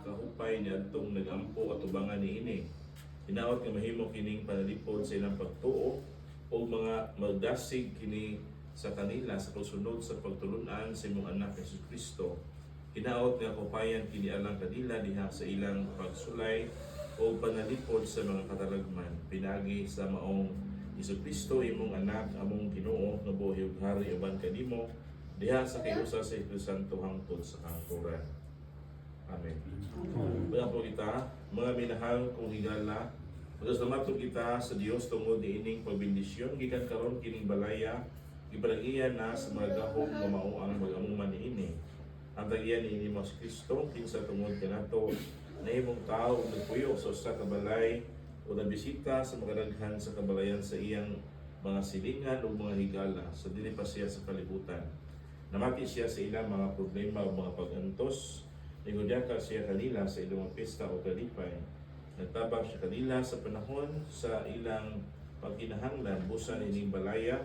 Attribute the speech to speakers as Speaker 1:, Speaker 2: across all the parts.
Speaker 1: kahupay niya itong nag-ampo at ubangan ni ini. Hinaot nga mahimo kining panalipod sa ilang pagtuo o mga magdasig kini sa kanila sa pagsunod sa pagtulunan sa imong anak Jesus Kristo. Hinaot nga kupayan kini alang kanila diha sa ilang pagsulay o panalipod sa mga katalagman. Pinagi sa maong Jesus Kristo imong anak among Ginoo nga buhi ug hari uban kanimo diha sa kiusa sa Espiritu Santo hangtod sa kangturan. Amen. Mga po kita, mga minahal kong higala, magaslamatod kita sa Dios tungod niining pagbendisyon gikan karon kining balaya gibalag-iya na sa mga gahom nga mao ang mag-amuman niini. Ang tagiyan niini mas Kristo kinsa tungod kanato nahimong tao ug nagpuyo sa usa ka balay o nabisita sa makadaghan sa kabalayan sa iyang mga silingan o mga higala sa dili pa siya sa kalibutan. Namati siya sa ilang mga problema o mga pag-antos. Nigudyaka siya kanila sa ilang pista o kalipay. Nagtabang siya kanila sa panahon sa ilang pagkinahanglan. Busa nining balaya,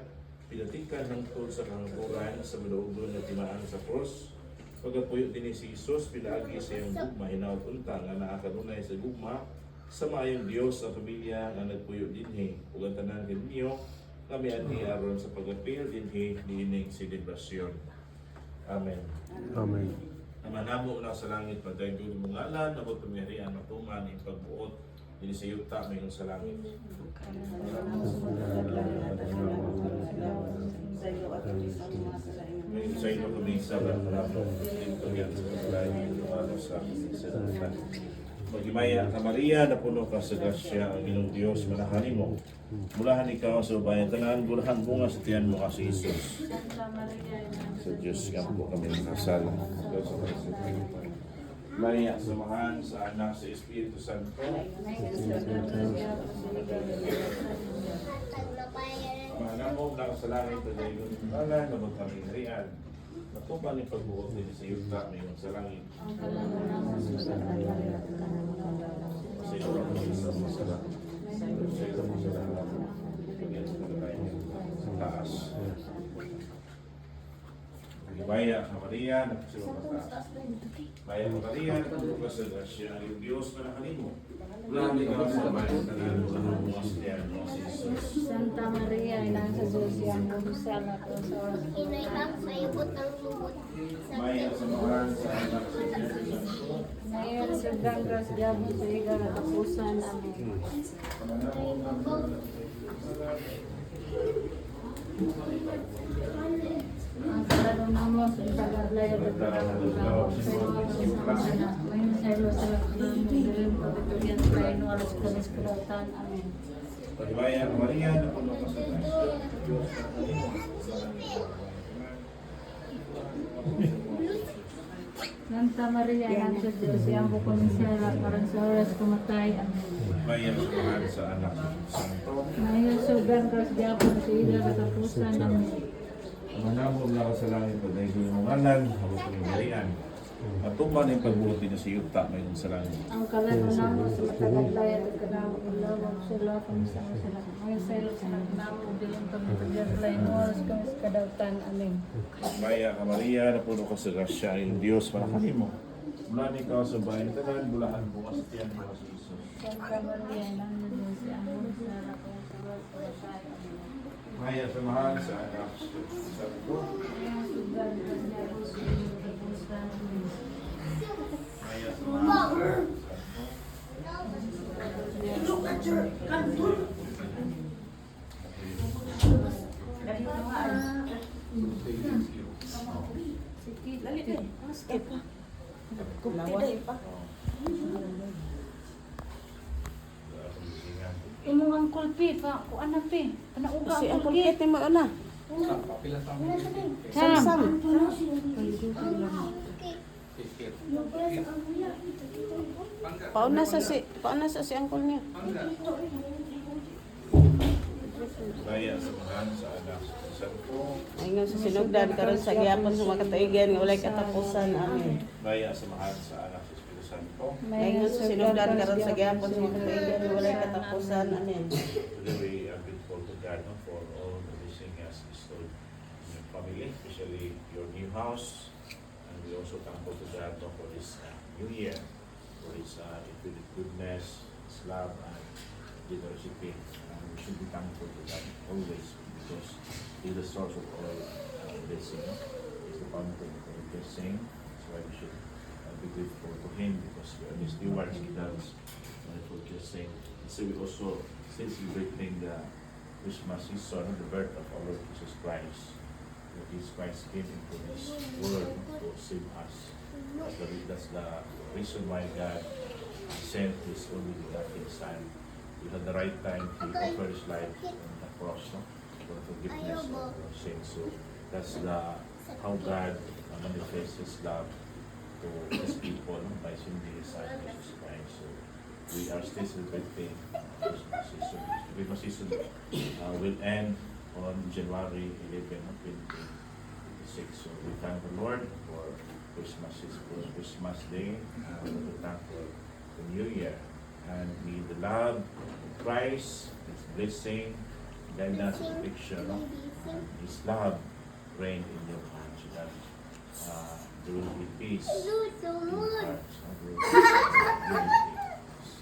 Speaker 1: pinatikan hangtod sa kahangturan sa maluugon na timaan sa cross. Pagkapuyo din si Jesus, pinaagi sa iyang gugma, hinaot unta nga naakanunay sa gugma sa maayong Diyos sa pamilya nga nagpuyo dinhi. Ug ang tanan ninyo kami ani aron sa pag-apil dinhi niining selebrasyon. Amen.
Speaker 2: Amen.
Speaker 1: Namanamo na sa langit, pagdayon mo ngalan, nabot pamiyarian, matuman, yung pagbuot, din sa yuta, mayroon sa langit. Mayroon sa inyo kami sa barang-barang, dito yan sa kasalayan, lumano sa akin sa langit. Magimaya ka Maria, napuno ka sa grasya, ang Ginong Diyos, manahanin mo. Mulahan ikaw sa bayan tanan, gulahan bunga sa tiyan mo kasi Jesus. Sa Diyos nga po kami nakasala. Maria, samahan sa anak sa Espiritu Santo. Manamog na sa langit na dahil yung ngalan, nabot kami nariyan. Natupan yung pagbuot din sa yuta, mayroon sa langit. Sa iyo lang kami sa masala. Sa iyo lang masala. Sa taas. Maya ka Maria, napusiwa ka taas. Maya ka Maria, napusiwa ka sa grasya. Ang Diyos manahanin mo. Ulan ikaw sa bayan na nalulang mo sa tiyan mo si Jesus.
Speaker 3: Santa Maria, inang sa Diyos, yang magusala ko sa oras ko.
Speaker 1: Maya samahan sa anak sa Espiritu Santo.
Speaker 3: Ngayon, sa gangras, diabo sa iga, natapusan. Amen. Ang kalalong namo sa pag-ablay at pag-ablay sa mga kasama. Ngayon sa ilo sa lakbang ng pagkatuyan sa ino alas kalis kuratan. Amen.
Speaker 1: Maya ka Maria, napuno ka sa grasya. Diyos manahanin mo.
Speaker 3: Santa Maria, inang sa Diyos, yang bukumisala, parang sa oras kumatay. Amen.
Speaker 1: Maya samahan sa anak sa Santo.
Speaker 3: Ngayon sa gangras, diabo sa iga, katapusan. Amen.
Speaker 1: Manamog na ka sa langit, pagdayon ko yung ngalan, habang pamimarian. Matuman yung pagbuti na si Yuta, mayroon sa langit.
Speaker 3: Ang kalan namo sa matagablay at kanamo ulawag sila kung saan sila. Ngayon sa ilo sa namo bilong kami pagyablay no oras kami sa kadautan. Amen.
Speaker 1: Maya ka Maria, napuno ka sa grasya, ang Diyos manahanin mo. Mula ni ka sa bayan tanan, bulahan mo sa tiyan mo si Jesus.
Speaker 3: Santa Maria, nang Diyos, ang bumisala kung sa oras kumatay. Amen.
Speaker 1: Maya samahan sa anak sa Espiritu Santo.
Speaker 3: Ngayon sa gangras, diabo sa iga, katapusan. Amen.
Speaker 1: Maya samahan sa anak
Speaker 3: Imong ang kulpi pa, kuan na pi, panauga
Speaker 4: Si
Speaker 3: ang
Speaker 4: ang
Speaker 3: kulpi.
Speaker 4: kulkit mo ana.
Speaker 3: Sam.
Speaker 4: Pauna sa si angkol niya.
Speaker 1: Maya samahan sa anak sa Espiritu Santo.
Speaker 4: Ayun sa sinugdan karon sa gihapon sa mga kataigan nga walay katapusan. Amen.
Speaker 1: Maya samahan sa anak sa Espiritu Santo.
Speaker 4: Ayun sa sinugdan karon sa gihapon sa mga kataigan nga walay katapusan. Amen.
Speaker 1: Today we are grateful to God for all the blessing He has bestowed in your family, especially your new house. And we also thankful to God for this new year. for His infinite goodness, His love, and generosity. We should be thankful to God always because He is the source of all blessing. He is the fountain of all blessing. That's why we should be grateful to Him because we are the stewards of God's wonderful blessing. And so we also still celebrating the Christmas season, the birth of our Lord Jesus Christ. That Jesus Christ came into this world to save us. That's the reason why God sent His only begotten Son. He had the right time to offer His life on the cross, no? For the forgiveness of our sins. So that's how God manifests His love to His people, no? By sending His Son, Jesus Christ. So we are still celebrating Christmas season. Christmas season will end on January 11, 2026. So we thank the Lord for Christmas Day. We thank for the New Year. And may the love of Christ, His blessing, guidance, and protection, and His love reign in your hearts so that there will be peace in your hearts. There will be unity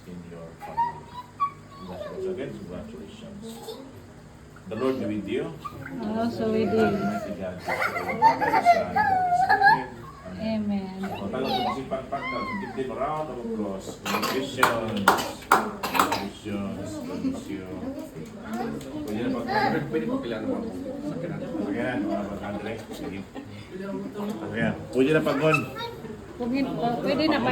Speaker 1: in your family. Congratulations again, congratulations. The Lord be with you.
Speaker 3: Also with you.
Speaker 1: Almighty God, bless you all. Father, Son, and Holy Spirit.
Speaker 3: Amen.
Speaker 1: Talang pag-isipan pagka, give them a round of applause. Congratulations. Congratulations. Pwede na pag-Andre.
Speaker 2: Pwede pa pila naman po sa kanan.
Speaker 1: Ayan, pag-Andre. Sige. Ayan. Pwede na pag-on.
Speaker 3: Pwede na pa,